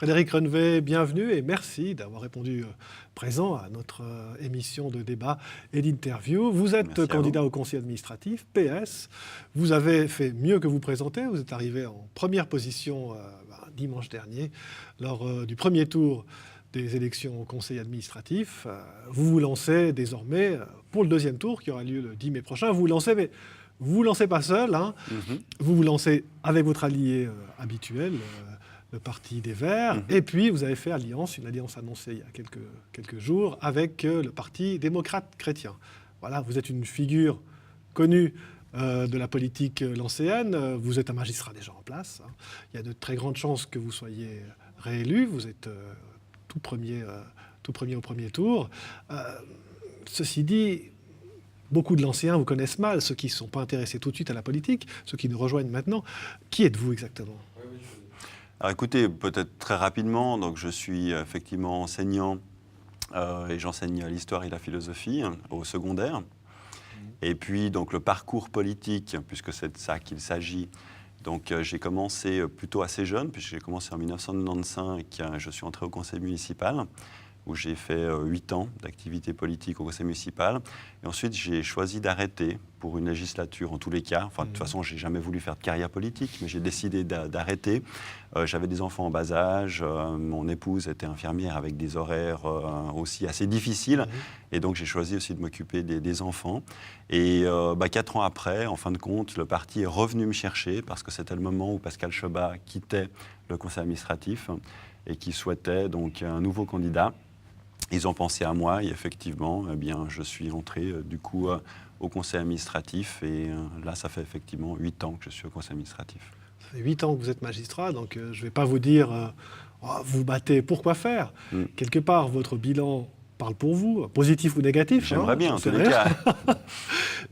Frédéric Rennevet, bienvenue et merci d'avoir répondu présent à notre émission de débat et d'interview. Vous êtes candidat au conseil administratif, PS. Vous avez fait mieux que vous présenter. Vous êtes arrivé en première position dimanche dernier lors du premier tour des élections au conseil administratif. Vous vous lancez désormais pour le deuxième tour qui aura lieu le 10 mai prochain. Vous vous lancez, mais vous ne vous lancez pas seul. Vous vous lancez avec votre allié habituel, le Parti des Verts, et puis vous avez fait une alliance annoncée il y a quelques jours avec le Parti démocrate chrétien. Voilà, vous êtes une figure connue de la politique lancéenne, vous êtes un magistrat déjà en place. Il y a de très grandes chances que vous soyez réélu, vous êtes tout premier au premier tour. Ceci dit, beaucoup de Lancéens vous connaissent mal, ceux qui ne sont pas intéressés tout de suite à la politique, ceux qui nous rejoignent maintenant. Qui êtes-vous exactement ? Alors écoutez, peut-être très rapidement, donc je suis effectivement enseignant et j'enseigne l'histoire et la philosophie au secondaire. Et puis donc le parcours politique, puisque c'est de ça qu'il s'agit, donc j'ai commencé plutôt assez jeune, puisque j'ai commencé en 1995 et je suis entré au conseil municipal, où j'ai fait 8 ans d'activité politique au conseil municipal. Et ensuite, j'ai choisi d'arrêter pour une législature, en tous les cas. Enfin, de toute façon, je n'ai jamais voulu faire de carrière politique, mais j'ai décidé d'arrêter. J'avais des enfants en bas âge. Mon épouse était infirmière avec des horaires aussi assez difficiles. Et donc, j'ai choisi aussi de m'occuper des enfants. Et 4 ans après, en fin de compte, le parti est revenu me chercher parce que c'était le moment où Pascal Chobat quittait le conseil administratif et qui souhaitait donc un nouveau candidat. Ils ont pensé à moi et effectivement, je suis entré du coup au conseil administratif et là, ça fait effectivement 8 ans que je suis au conseil administratif. Ça fait 8 ans que vous êtes magistrat, donc je ne vais pas vous dire vous battez, pourquoi faire Quelque part, votre bilan parle pour vous, positif ou négatif. J'aimerais bien, en tous les cas.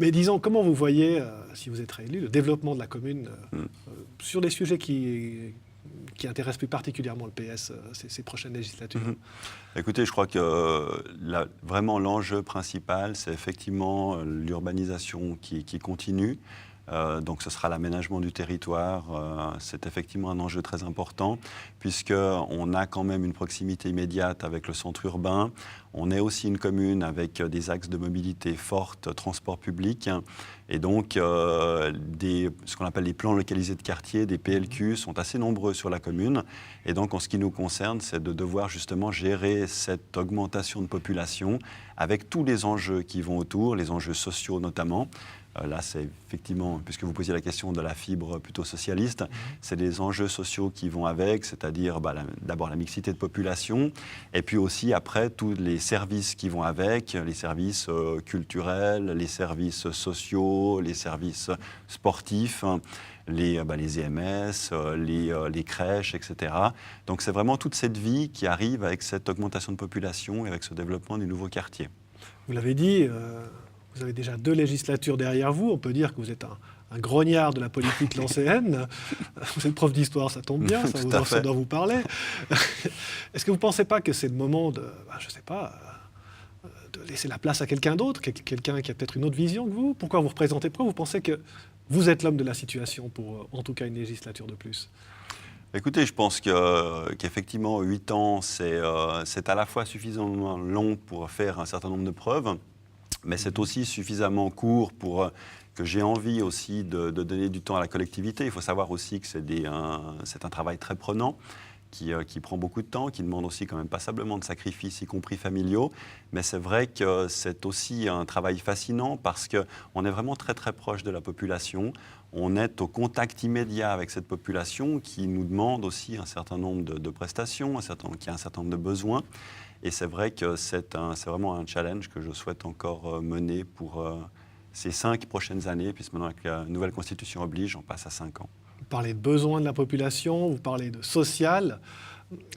Mais disons, comment vous voyez, si vous êtes réélu, le développement de la commune sur des sujets qui intéresse plus particulièrement le PS ces prochaines législatures? Écoutez, je crois que vraiment l'enjeu principal, c'est effectivement l'urbanisation qui continue. Donc ce sera l'aménagement du territoire. C'est effectivement un enjeu très important puisqu'on a quand même une proximité immédiate avec le centre urbain. On est aussi une commune avec des axes de mobilité fortes, transport public. Et donc, ce qu'on appelle les plans localisés de quartier, des PLQ, sont assez nombreux sur la commune. Et donc, en ce qui nous concerne, c'est de devoir justement gérer cette augmentation de population avec tous les enjeux qui vont autour, les enjeux sociaux notamment. Là, c'est effectivement, puisque vous posiez la question de la fibre plutôt socialiste, c'est des enjeux sociaux qui vont avec, c'est-à-dire d'abord la mixité de population, et puis aussi après tous les services qui vont avec, les services culturels, les services sociaux, les services sportifs, les EMS, les crèches, etc. Donc c'est vraiment toute cette vie qui arrive avec cette augmentation de population et avec ce développement du nouveau quartier. Vous l'avez dit, vous avez déjà 2 législatures derrière vous. On peut dire que vous êtes un grognard de la politique lancéenne. Vous êtes prof d'histoire, ça tombe bien, ça doit vous parler. Est-ce que vous ne pensez pas que c'est le moment de laisser la place à quelqu'un d'autre, quelqu'un qui a peut-être une autre vision que vous? Pourquoi vous représentez? Pourquoi vous pensez que vous êtes l'homme de la situation pour, en tout cas, une législature de plus? Écoutez, je pense qu'effectivement, 8 ans, c'est à la fois suffisamment long pour faire un certain nombre de preuves, mais c'est aussi suffisamment court pour que j'ai envie aussi de donner du temps à la collectivité. Il faut savoir aussi que c'est un travail très prenant, qui prend beaucoup de temps, qui demande aussi quand même passablement de sacrifices, y compris familiaux. Mais c'est vrai que c'est aussi un travail fascinant parce qu'on est vraiment très très proche de la population. On est au contact immédiat avec cette population qui nous demande aussi un certain nombre de prestations, qui a un certain nombre de besoins. Et c'est vrai que c'est vraiment un challenge que je souhaite encore mener pour ces 5 prochaines années, puisque maintenant, avec la nouvelle constitution oblige, on passe à 5 ans. Vous parlez de besoins de la population, vous parlez de social.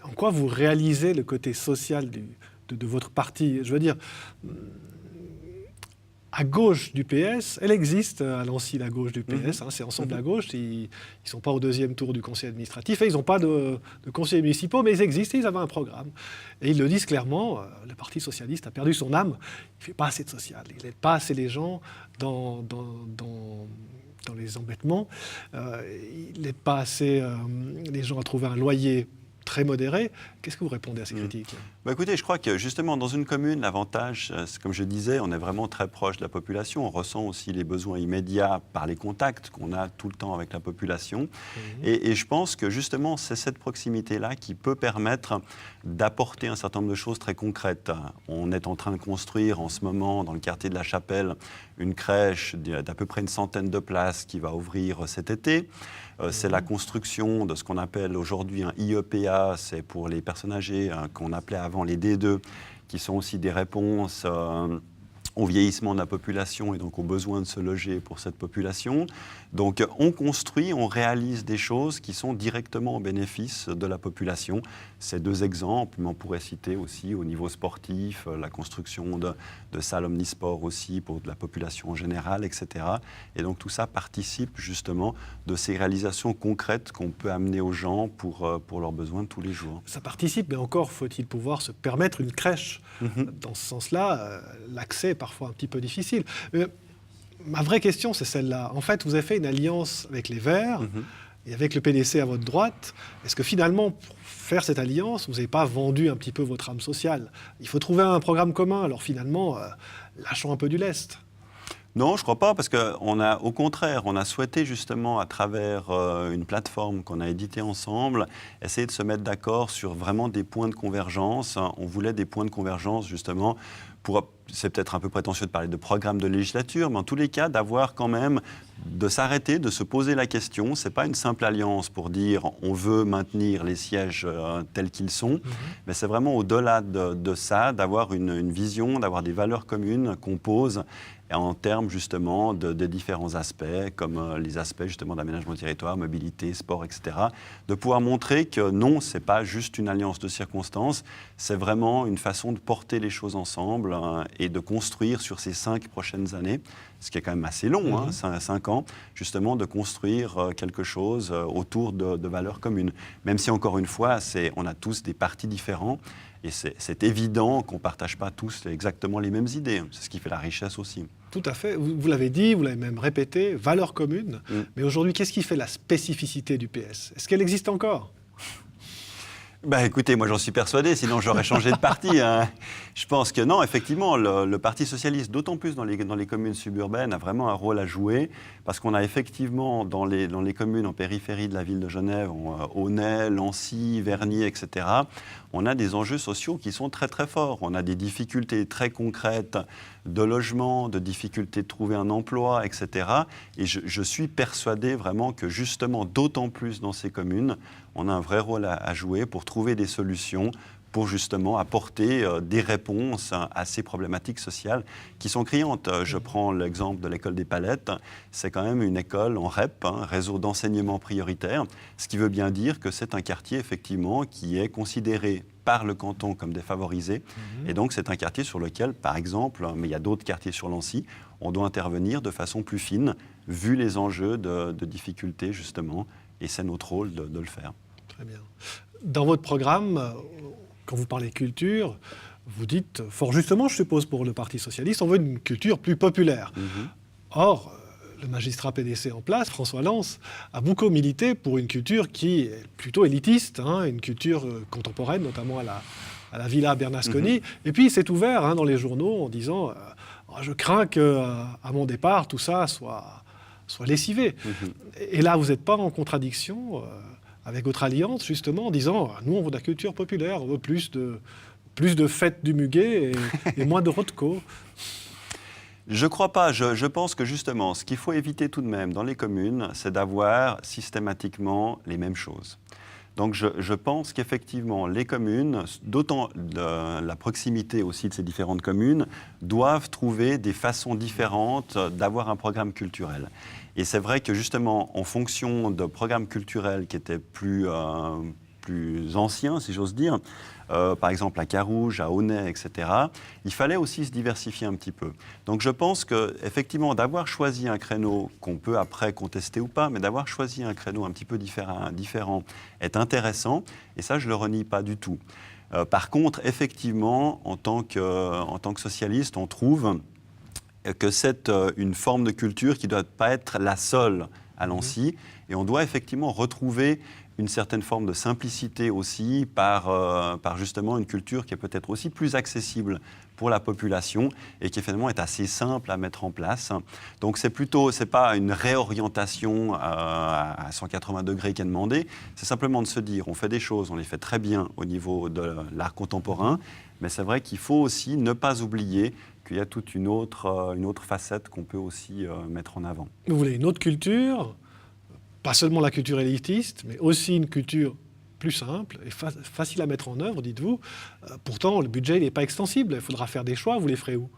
En quoi vous réalisez le côté social de votre parti? Je veux dire, à gauche du PS, elle existe à Lancy, la gauche du PS, c'est Ensemble à gauche, ils ne sont pas au 2e tour du conseil administratif, et ils n'ont pas de conseillers municipaux, mais ils existent, ils avaient un programme. Et ils le disent clairement, le Parti socialiste a perdu son âme, il ne fait pas assez de social, il n'aide pas assez les gens dans les embêtements, il n'aide pas assez les gens à trouver un loyer très modérés. Qu'est-ce que vous répondez à ces critiques ? Écoutez, je crois que justement dans une commune, l'avantage, comme je disais, on est vraiment très proche de la population. On ressent aussi les besoins immédiats par les contacts qu'on a tout le temps avec la population. Et je pense que justement, c'est cette proximité-là qui peut permettre d'apporter un certain nombre de choses très concrètes. On est en train de construire en ce moment, dans le quartier de la Chapelle, une crèche d'à peu près une centaine de places qui va ouvrir cet été. C'est la construction de ce qu'on appelle aujourd'hui un IEPA, c'est pour les personnes âgées, qu'on appelait avant les D2, qui sont aussi des réponses au vieillissement de la population et donc aux besoins de se loger pour cette population. Donc on construit, on réalise des choses qui sont directement au bénéfice de la population. Ces deux exemples, mais on pourrait citer aussi au niveau sportif, la construction de salles omnisports aussi pour la population en général, etc. Et donc tout ça participe justement de ces réalisations concrètes qu'on peut amener aux gens pour leurs besoins de tous les jours. Ça participe, mais encore faut-il pouvoir se permettre une crèche. Dans ce sens-là, l'accès est parfois un petit peu difficile. Ma vraie question, c'est celle-là. En fait, vous avez fait une alliance avec les Verts et avec le PDC à votre droite. Est-ce que finalement, pour faire cette alliance, vous n'avez pas vendu un petit peu votre âme sociale ? Il faut trouver un programme commun. Alors finalement, lâchons un peu du lest. Non, je ne crois pas, parce qu'au contraire, on a souhaité justement, à travers une plateforme qu'on a éditée ensemble, essayer de se mettre d'accord sur vraiment des points de convergence. On voulait des points de convergence, justement, c'est peut-être un peu prétentieux de parler de programme de législature, mais en tous les cas, d'avoir quand même, de s'arrêter, de se poser la question. Ce n'est pas une simple alliance pour dire on veut maintenir les sièges tels qu'ils sont, mais c'est vraiment au-delà de ça, d'avoir une vision, d'avoir des valeurs communes qu'on pose en termes justement de différents aspects, comme les aspects justement d'aménagement du territoire, mobilité, sport, etc. De pouvoir montrer que non, ce n'est pas juste une alliance de circonstances, c'est vraiment une façon de porter les choses ensemble et de construire sur ces 5 prochaines années, ce qui est quand même assez long, 5 ans, justement de construire quelque chose autour de valeurs communes. Même si encore une fois, on a tous des partis différents, et c'est évident qu'on ne partage pas tous exactement les mêmes idées. C'est ce qui fait la richesse aussi. Tout à fait. Vous l'avez dit, vous l'avez même répété, valeurs communes. Mais aujourd'hui, qu'est-ce qui fait la spécificité du PS ? Est-ce qu'elle existe encore ? Écoutez, moi j'en suis persuadé, sinon j'aurais changé de parti. Je pense que non, effectivement, le Parti socialiste, d'autant plus dans les communes suburbaines, a vraiment un rôle à jouer, parce qu'on a effectivement dans les communes en périphérie de la ville de Genève, Aunay, Lancy, Vernier, etc., on a des enjeux sociaux qui sont très très forts. On a des difficultés très concrètes de logement, de difficultés de trouver un emploi, etc. Et je suis persuadé vraiment que justement, d'autant plus dans ces communes, on a un vrai rôle à jouer pour trouver des solutions, pour justement apporter des réponses à ces problématiques sociales qui sont criantes. Je prends l'exemple de l'école des Palettes. C'est quand même une école en REP, réseau d'enseignement prioritaire, ce qui veut bien dire que c'est un quartier, effectivement, qui est considéré par le canton comme défavorisé. Et donc, c'est un quartier sur lequel, par exemple, mais il y a d'autres quartiers sur Lancy, on doit intervenir de façon plus fine, vu les enjeux de difficultés, justement, et c'est notre rôle de le faire. Très bien. Dans votre programme, quand vous parlez culture, vous dites, fort justement, je suppose, pour le Parti socialiste, on veut une culture plus populaire. Or, le magistrat PDC en place, François Lens, a beaucoup milité pour une culture qui est plutôt élitiste, une culture contemporaine, notamment à la Villa Bernasconi. Et puis, il s'est ouvert dans les journaux en disant je crains qu'à mon départ, tout ça soit lessivé. Et là, vous n'êtes pas en contradiction avec votre alliance, justement, en disant nous, on veut de la culture populaire, on veut plus de fêtes du muguet et moins de Rothko. Je ne crois pas. Je pense que justement, ce qu'il faut éviter tout de même dans les communes, c'est d'avoir systématiquement les mêmes choses. Donc je pense qu'effectivement, les communes, d'autant la proximité aussi de ces différentes communes, doivent trouver des façons différentes d'avoir un programme culturel. Et c'est vrai que justement, en fonction de programmes culturels qui étaient plus anciens, si j'ose dire, par exemple à Carouge, à Aunay, etc., il fallait aussi se diversifier un petit peu. Donc je pense qu'effectivement, d'avoir choisi un créneau qu'on peut après contester ou pas, mais d'avoir choisi un créneau un petit peu différent est intéressant, et ça, je ne le renie pas du tout. Par contre, effectivement, en tant que socialiste, on trouve que c'est une forme de culture qui ne doit pas être la seule à Lancy, et on doit effectivement retrouver une certaine forme de simplicité aussi par justement une culture qui est peut-être aussi plus accessible pour la population et qui finalement est assez simple à mettre en place. Donc c'est pas une réorientation à 180 degrés qui est demandée, c'est simplement de se dire on fait des choses, on les fait très bien au niveau de l'art contemporain, mais c'est vrai qu'il faut aussi ne pas oublier qu'il y a toute une autre facette qu'on peut aussi mettre en avant. Vous voulez une autre culture, pas seulement la culture élitiste, mais aussi une culture plus simple et facile à mettre en œuvre, dites-vous. Pourtant, le budget n'est pas extensible, il faudra faire des choix, vous les ferez où ?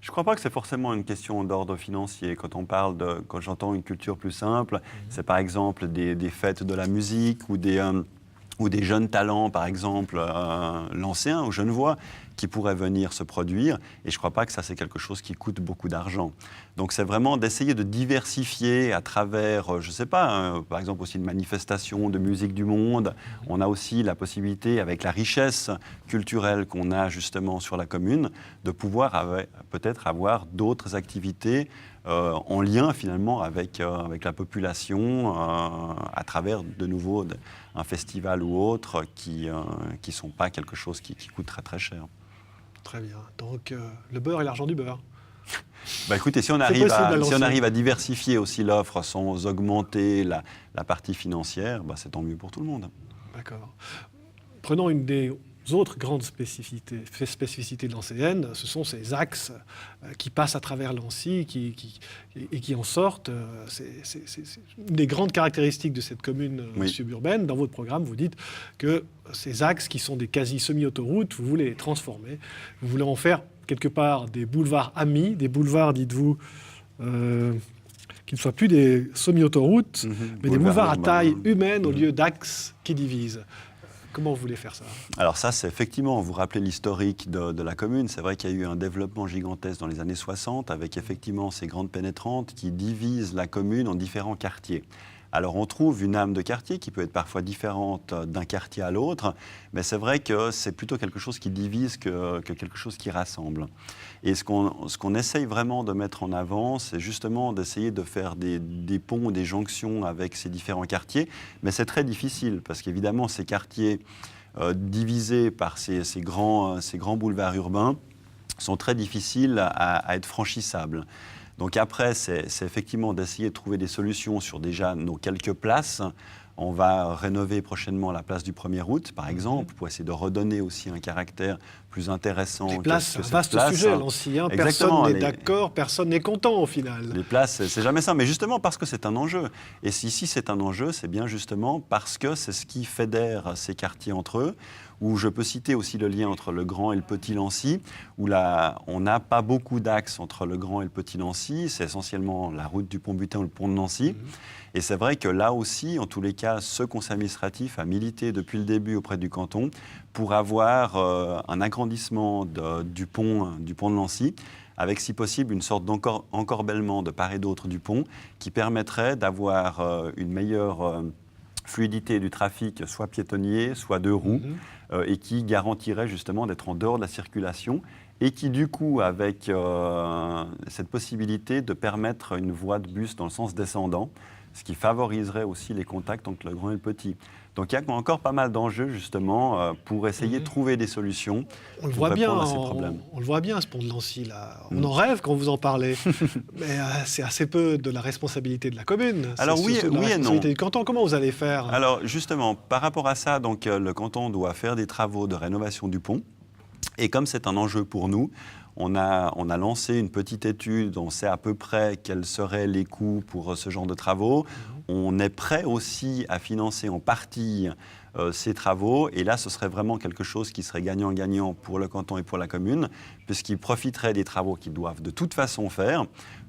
Je ne crois pas que c'est forcément une question d'ordre financier. Quand j'entends une culture plus simple, c'est par exemple des fêtes de la musique ou des jeunes talents, par exemple, lancés aux Genevois, qui pourraient venir se produire. Et je ne crois pas que ça, c'est quelque chose qui coûte beaucoup d'argent. Donc, c'est vraiment d'essayer de diversifier à travers, je ne sais pas, par exemple aussi une manifestation de musique du monde. On a aussi la possibilité, avec la richesse culturelle qu'on a justement sur la commune, de pouvoir peut-être avoir d'autres activités en lien finalement avec la population à travers de nouveau un festival ou autre qui ne sont pas quelque chose qui coûte très très cher. Très bien. Donc le beurre et l'argent du beurre. Écoutez, si on arrive à diversifier aussi l'offre sans augmenter la partie financière, c'est tant mieux pour tout le monde. D'accord. Prenons une des autres grandes spécificités de l'ANCN, ce sont ces axes qui passent à travers l'Ancy et qui en sortent. C'est une des grandes caractéristiques de cette commune suburbaine. Dans votre programme, vous dites que ces axes qui sont des quasi-semi-autoroutes, vous voulez les transformer. Vous voulez en faire quelque part des boulevards amis, des boulevards, dites-vous, qui ne soient plus des semi-autoroutes, mais des boulevards à taille humaine au lieu d'axes qui divisent. Comment vous voulez faire ça ? Alors ça, c'est effectivement, vous rappelez l'historique de la commune. C'est vrai qu'il y a eu un développement gigantesque dans les années 60 avec effectivement ces grandes pénétrantes qui divisent la commune en différents quartiers. Alors on trouve une âme de quartier qui peut être parfois différente d'un quartier à l'autre, mais c'est vrai que c'est plutôt quelque chose qui divise que quelque chose qui rassemble. Et ce qu'on essaye vraiment de mettre en avant, c'est justement d'essayer de faire des ponts, des jonctions avec ces différents quartiers, mais c'est très difficile parce qu'évidemment ces quartiers divisés par ces grands boulevards urbains sont très difficiles à être franchissables. Donc après, c'est effectivement d'essayer de trouver des solutions sur déjà nos quelques places. On va rénover prochainement la place du 1er août, par exemple, pour essayer de redonner aussi un caractère plus intéressant. Les places, c'est un vaste sujet, l'ancien. Personne n'est d'accord, personne n'est content au final. Les places, c'est jamais ça, mais justement parce que c'est un enjeu. Et si c'est un enjeu, c'est bien justement parce que c'est ce qui fédère ces quartiers entre eux, où je peux citer aussi le lien entre le Grand et le Petit Lancy, où là, on n'a pas beaucoup d'axes entre le Grand et le Petit Lancy, c'est essentiellement la route du Pont-Butin ou le pont de Nancy. Et c'est vrai que là aussi, en tous les cas, ce conseil administratif a milité depuis le début auprès du canton pour avoir un agrandissement du pont de Nancy, avec si possible une sorte d'encorbellement de part et d'autre du pont qui permettrait d'avoir une meilleure fluidité du trafic, soit piétonnier, soit deux roues, et qui garantirait justement d'être en dehors de la circulation et qui du coup, avec cette possibilité de permettre une voie de bus dans le sens descendant, ce qui favoriserait aussi les contacts entre le grand et le petit. Donc il y a encore pas mal d'enjeux justement pour essayer de trouver des solutions pour répondre à ces problèmes. On le voit bien, ce pont de Lancy, là. On en rêve quand vous en parlez, mais c'est assez peu de la responsabilité de la commune. Alors oui et non. La responsabilité du canton, comment vous allez faire ? Alors justement, par rapport à ça, donc, le canton doit faire des travaux de rénovation du pont. Et comme c'est un enjeu pour nous, on a lancé une petite étude, on sait à peu près quels seraient les coûts pour ce genre de travaux. On est prêt aussi à financer en partie ces travaux. Et là, ce serait vraiment quelque chose qui serait gagnant-gagnant pour le canton et pour la commune, puisqu'ils profiteraient des travaux qu'ils doivent de toute façon faire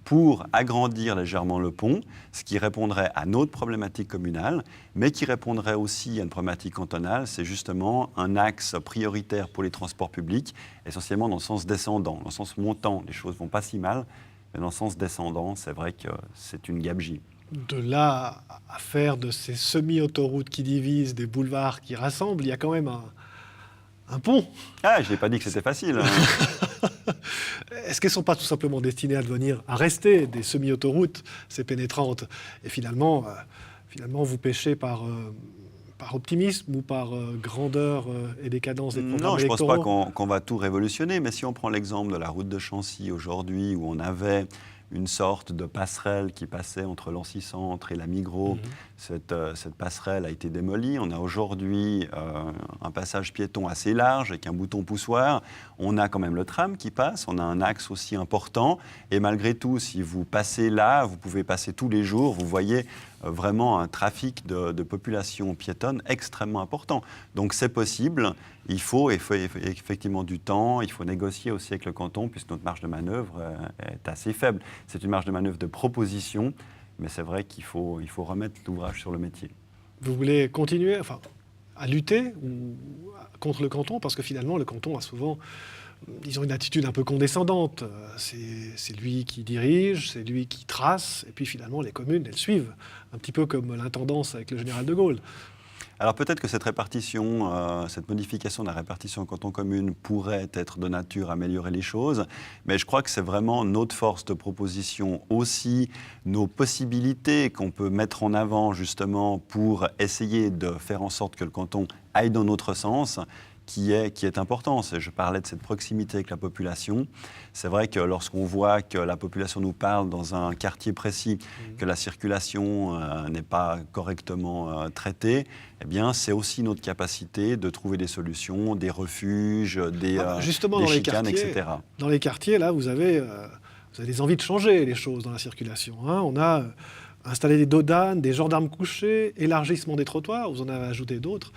pour agrandir légèrement le pont, ce qui répondrait à notre problématique communale, mais qui répondrait aussi à une problématique cantonale. C'est justement un axe prioritaire pour les transports publics, essentiellement dans le sens descendant. Dans le sens montant, les choses ne vont pas si mal, mais dans le sens descendant, c'est vrai que c'est une gabegie. De là à faire de ces semi-autoroutes qui divisent des boulevards qui rassemblent, il y a quand même un pont. Ah, je n'ai pas dit que c'était facile. Est-ce qu'elles ne sont pas tout simplement destinées à rester des semi-autoroutes, ces pénétrantes ? Et finalement, vous pêchez par par optimisme ou par grandeur et décadence des programmes Non, je ne pense électoraux? pas qu'on va tout révolutionner, mais si on prend l'exemple de la route de Chancy aujourd'hui, où on avait une sorte de passerelle qui passait entre l'Ancy-Centre et la Migros, cette passerelle a été démolie. On a aujourd'hui un passage piéton assez large avec un bouton poussoir. On a quand même le tram qui passe, on a un axe aussi important. Et malgré tout, si vous passez là, vous pouvez passer tous les jours, vous voyez vraiment un trafic de population piétonne extrêmement important. Donc c'est possible, il faut effectivement du temps, il faut négocier aussi avec le canton, puisque notre marge de manœuvre est assez faible. C'est une marge de manœuvre de proposition, mais c'est vrai qu'il faut remettre l'ouvrage sur le métier. Vous voulez continuer à lutter contre le canton? Parce que finalement, le canton a souvent, disons, une attitude un peu condescendante. C'est lui qui dirige, c'est lui qui trace, et puis finalement, les communes, elles suivent. Un petit peu comme l'intendance avec le général de Gaulle. Alors peut-être que cette répartition, cette modification de la répartition canton-commune pourrait être de nature à améliorer les choses, mais je crois que c'est vraiment notre force de proposition aussi, nos possibilités qu'on peut mettre en avant justement pour essayer de faire en sorte que le canton aille dans notre sens, qui est important. Je parlais de cette proximité avec la population. C'est vrai que lorsqu'on voit que la population nous parle dans un quartier précis, que la circulation n'est pas correctement traitée, eh bien, c'est aussi notre capacité de trouver des solutions, des refuges, des chicanes, etc. Dans les quartiers, là, vous avez des envies de changer les choses dans la circulation. On a installé des dodanes, des gendarmes couchés, élargissement des trottoirs, vous en avez ajouté d'autres.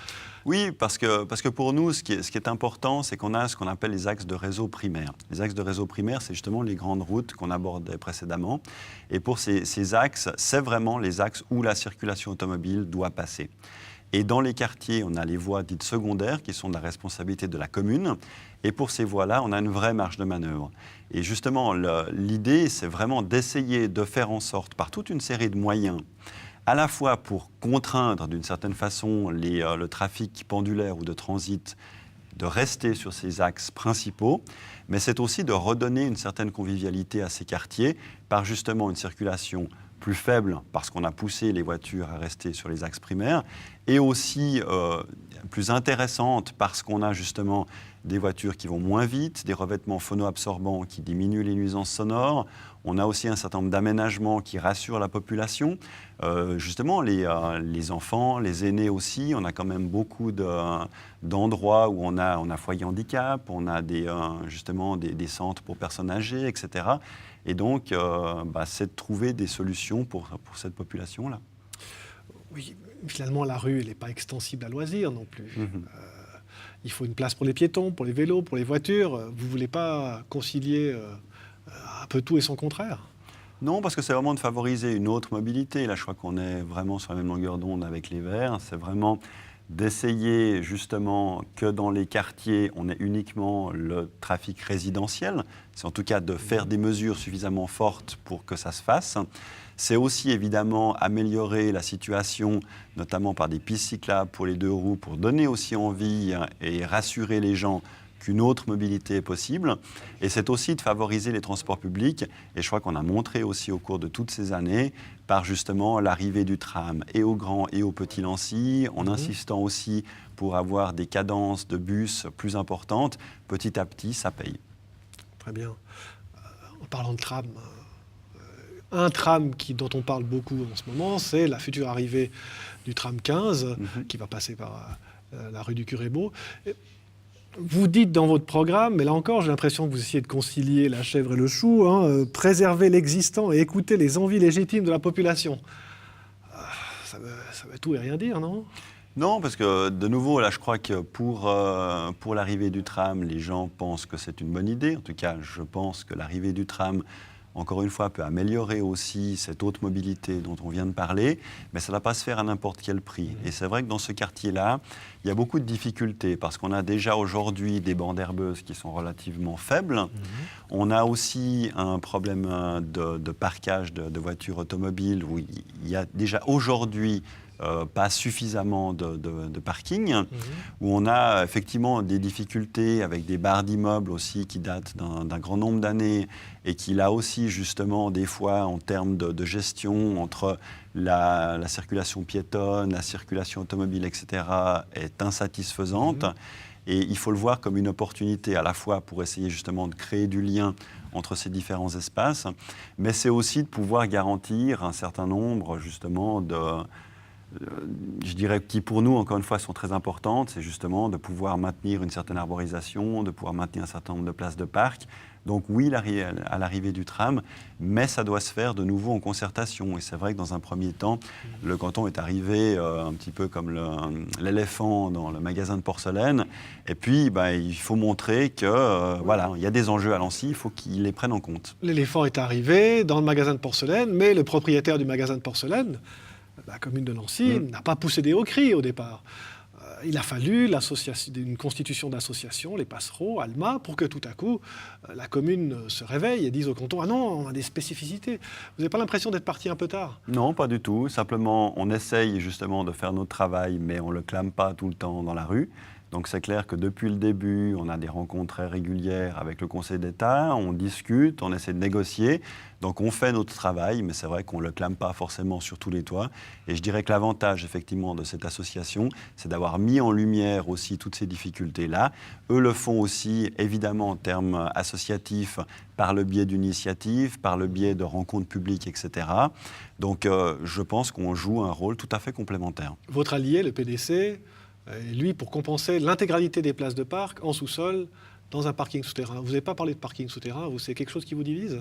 Oui, parce que pour nous, ce qui est important, c'est qu'on a ce qu'on appelle les axes de réseau primaire. Les axes de réseau primaire, c'est justement les grandes routes qu'on abordait précédemment. Et pour ces axes, c'est vraiment les axes où la circulation automobile doit passer. Et dans les quartiers, on a les voies dites secondaires qui sont de la responsabilité de la commune. Et pour ces voies-là, on a une vraie marge de manœuvre. Et justement, l'idée, c'est vraiment d'essayer de faire en sorte, par toute une série de moyens, à la fois pour contraindre d'une certaine façon le trafic pendulaire ou de transit, de rester sur ces axes principaux, mais c'est aussi de redonner une certaine convivialité à ces quartiers par justement une circulation plus faible parce qu'on a poussé les voitures à rester sur les axes primaires et aussi plus intéressante parce qu'on a justement des voitures qui vont moins vite, des revêtements phono-absorbants qui diminuent les nuisances sonores. On a aussi un certain nombre d'aménagements qui rassurent la population. Justement, les enfants, les aînés aussi, on a quand même beaucoup d'endroits où on a foyer handicap, on a justement des centres pour personnes âgées, etc. Et donc, c'est de trouver des solutions pour cette population-là. Oui, finalement, la rue, elle n'est pas extensible à loisir non plus. Il faut une place pour les piétons, pour les vélos, pour les voitures. Vous ne voulez pas concilier un peu tout et son contraire? Non, parce que c'est vraiment de favoriser une autre mobilité. Là, je crois qu'on est vraiment sur la même longueur d'onde avec les Verts. C'est vraiment d'essayer justement que dans les quartiers, on ait uniquement le trafic résidentiel. C'est en tout cas de faire des mesures suffisamment fortes pour que ça se fasse. C'est aussi évidemment améliorer la situation, notamment par des pistes cyclables pour les deux roues, pour donner aussi envie et rassurer les gens qu'une autre mobilité est possible. Et c'est aussi de favoriser les transports publics. Et je crois qu'on a montré aussi au cours de toutes ces années, par justement l'arrivée du tram et au Grand et au Petit Lancy, en insistant aussi pour avoir des cadences de bus plus importantes, petit à petit, ça paye. Très bien. En parlant de tram, un tram dont on parle beaucoup en ce moment, c'est la future arrivée du tram 15, qui va passer par la rue du Curé-Beau. Vous dites dans votre programme, mais là encore, j'ai l'impression que vous essayez de concilier la chèvre et le chou, préserver l'existant et écouter les envies légitimes de la population. Ça veut tout et rien dire, non ? Non, parce que de nouveau, là, je crois que pour l'arrivée du tram, les gens pensent que c'est une bonne idée. En tout cas, je pense que l'arrivée du tram, encore une fois, peut améliorer aussi cette haute mobilité dont on vient de parler, mais ça ne va pas se faire à n'importe quel prix. Et c'est vrai que dans ce quartier-là, il y a beaucoup de difficultés, parce qu'on a déjà aujourd'hui des bandes herbeuses qui sont relativement faibles. On a aussi un problème de parquage de voitures automobiles, où il y a déjà aujourd'hui pas suffisamment de parking, où on a effectivement des difficultés avec des barres d'immeubles aussi qui datent d'un grand nombre d'années et qui là aussi justement des fois en termes de gestion entre la circulation piétonne, la circulation automobile, etc. est insatisfaisante. Et il faut le voir comme une opportunité à la fois pour essayer justement de créer du lien entre ces différents espaces, mais c'est aussi de pouvoir garantir un certain nombre justement je dirais, qui pour nous, encore une fois, sont très importantes, c'est justement de pouvoir maintenir une certaine arborisation, de pouvoir maintenir un certain nombre de places de parc. Donc oui, à l'arrivée du tram, mais ça doit se faire de nouveau en concertation. Et c'est vrai que dans un premier temps, le canton est arrivé un petit peu comme l'éléphant dans le magasin de porcelaine. Et puis, il faut montrer que voilà, il y a des enjeux à Lancy, il faut qu'ils les prennent en compte. L'éléphant est arrivé dans le magasin de porcelaine, mais le propriétaire du magasin de porcelaine, la commune de Lancy, n'a pas poussé des hauts cris au départ. Il a fallu une constitution d'association, les passereaux, Alma, pour que tout à coup, la commune se réveille et dise au canton « Ah non, on a des spécificités ». Vous n'avez pas l'impression d'être parti un peu tard? Non, pas du tout. Simplement, on essaye justement de faire notre travail, mais on ne le clame pas tout le temps dans la rue. Donc c'est clair que depuis le début, on a des rencontres très régulières avec le Conseil d'État, on discute, on essaie de négocier. Donc on fait notre travail, mais c'est vrai qu'on ne le clame pas forcément sur tous les toits. Et je dirais que l'avantage effectivement de cette association, c'est d'avoir mis en lumière aussi toutes ces difficultés-là. Eux le font aussi évidemment en termes associatifs, par le biais d'initiatives, par le biais de rencontres publiques, etc. Donc je pense qu'on joue un rôle tout à fait complémentaire. Votre allié, le PDC, lui, pour compenser l'intégralité des places de parc en sous-sol, dans un parking souterrain. Vous n'avez pas parlé de parking souterrain, c'est quelque chose qui vous divise?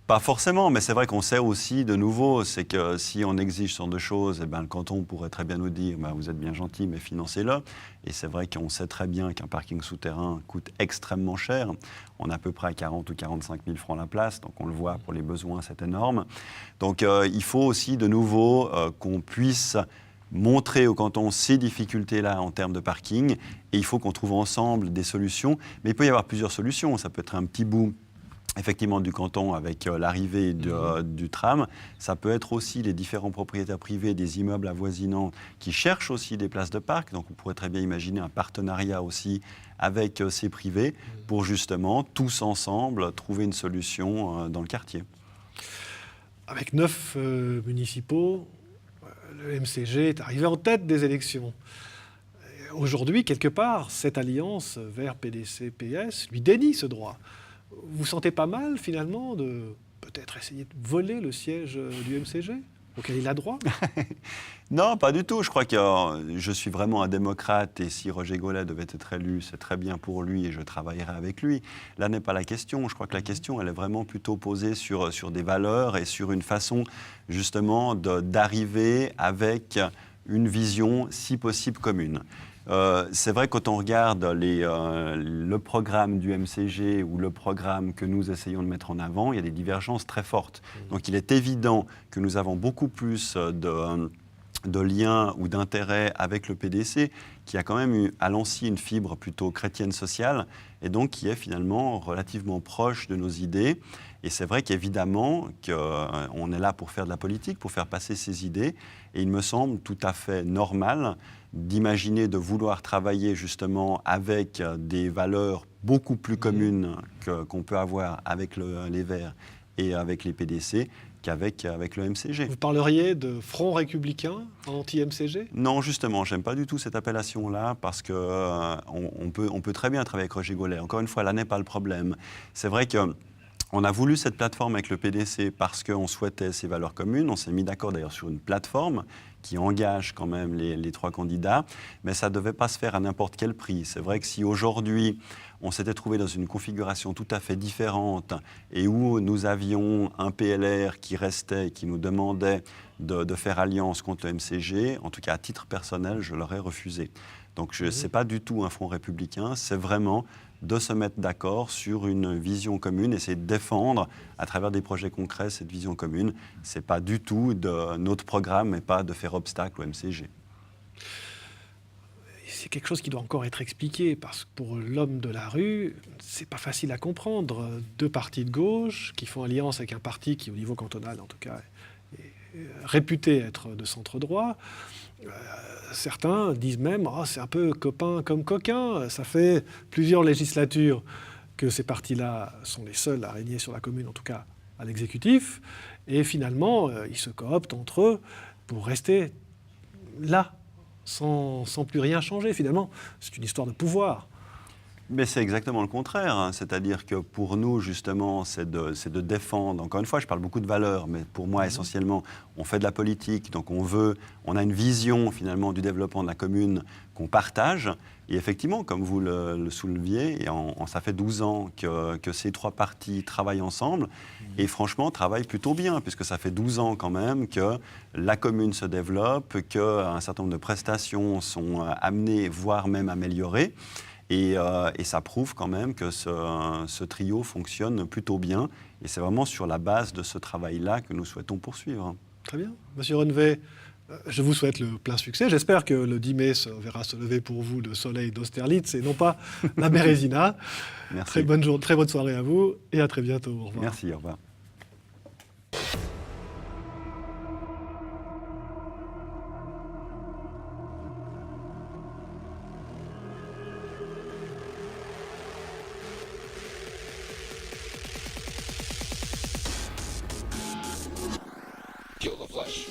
Pas forcément, mais c'est vrai qu'on sait aussi, de nouveau, c'est que si on exige ce genre de choses, le canton pourrait très bien nous dire vous êtes bien gentil, mais financez-le. Et c'est vrai qu'on sait très bien qu'un parking souterrain coûte extrêmement cher. On est à peu près à 40 ou 45 000 francs la place, donc on le voit, pour les besoins, c'est énorme. Donc il faut aussi, de nouveau, qu'on puisse montrer au canton ces difficultés-là en termes de parking, et il faut qu'on trouve ensemble des solutions. Mais il peut y avoir plusieurs solutions. Ça peut être un petit bout effectivement du canton avec l'arrivée du tram. Ça peut être aussi les différents propriétaires privés des immeubles avoisinants qui cherchent aussi des places de parc. Donc on pourrait très bien imaginer un partenariat aussi avec ces privés pour justement tous ensemble trouver une solution dans le quartier. Avec 9 municipaux, le MCG est arrivé en tête des élections. Aujourd'hui, quelque part, cette alliance vers PDC-PS lui dénie ce droit. Vous sentez pas mal, finalement, de peut-être essayer de voler le siège du MCG, auquel il a droit? Non, pas du tout. Je crois que je suis vraiment un démocrate et si Roger Gollet devait être élu, c'est très bien pour lui et je travaillerai avec lui. Là n'est pas la question. Je crois que la question, elle est vraiment plutôt posée sur des valeurs et sur une façon, justement, d'arriver avec une vision, si possible, commune. C'est vrai que quand on regarde le programme du MCG ou le programme que nous essayons de mettre en avant, il y a des divergences très fortes. Donc il est évident que nous avons beaucoup plus de liens ou d'intérêts avec le PDC, qui a quand même eu à Lancy une fibre plutôt chrétienne sociale, et donc qui est finalement relativement proche de nos idées. Et c'est vrai qu'évidemment qu'on est là pour faire de la politique, pour faire passer ces idées, et il me semble tout à fait normal d'imaginer, de vouloir travailler justement avec des valeurs beaucoup plus communes qu'on peut avoir avec les Verts et avec les PDC qu'avec le MCG. Vous parleriez de front républicain anti-MCG? Non, justement, j'aime pas du tout cette appellation-là parce qu'on peut très bien travailler avec Roger Gollet. Encore une fois, là n'est pas le problème. C'est vrai qu'on a voulu cette plateforme avec le PDC parce qu'on souhaitait ces valeurs communes. On s'est mis d'accord d'ailleurs sur une plateforme qui engage quand même les trois candidats, mais ça ne devait pas se faire à n'importe quel prix. C'est vrai que si aujourd'hui on s'était trouvé dans une configuration tout à fait différente et où nous avions un PLR qui restait, qui nous demandait de faire alliance contre le MCG, en tout cas à titre personnel, je l'aurais refusé. Donc ce n'est pas du tout un front républicain, c'est vraiment de se mettre d'accord sur une vision commune, essayer de défendre à travers des projets concrets cette vision commune. Ce n'est pas du tout de notre programme et pas de faire obstacle au MCG. C'est quelque chose qui doit encore être expliqué, parce que pour l'homme de la rue, c'est pas facile à comprendre. Deux partis de gauche qui font alliance avec un parti qui, au niveau cantonal en tout cas, est réputé être de centre droit. Certains disent même « c'est un peu copain comme coquin ». Ça fait plusieurs législatures que ces partis-là sont les seuls à régner sur la commune, en tout cas à l'exécutif. Et finalement, ils se cooptent entre eux pour rester là, sans plus rien changer. Finalement, c'est une histoire de pouvoir. Mais c'est exactement le contraire, hein. C'est-à-dire que pour nous, justement, c'est de défendre, encore une fois, je parle beaucoup de valeurs, mais pour moi, essentiellement, on fait de la politique, donc on a une vision, finalement, du développement de la commune qu'on partage. Et effectivement, comme vous le souleviez, ça fait 12 ans que ces trois partis travaillent ensemble, et franchement, travaillent plutôt bien, puisque ça fait 12 ans quand même que la commune se développe, qu'un certain nombre de prestations sont amenées, voire même améliorées. Et ça prouve quand même que ce trio fonctionne plutôt bien. Et c'est vraiment sur la base de ce travail-là que nous souhaitons poursuivre. Très bien. Monsieur Rennevé, je vous souhaite le plein succès. J'espère que le 10 mai verra se lever pour vous le soleil d'Austerlitz et non pas la Bérésina. Merci. Très bonne soirée à vous et à très bientôt. Au revoir. Merci, au revoir. Kill the flesh.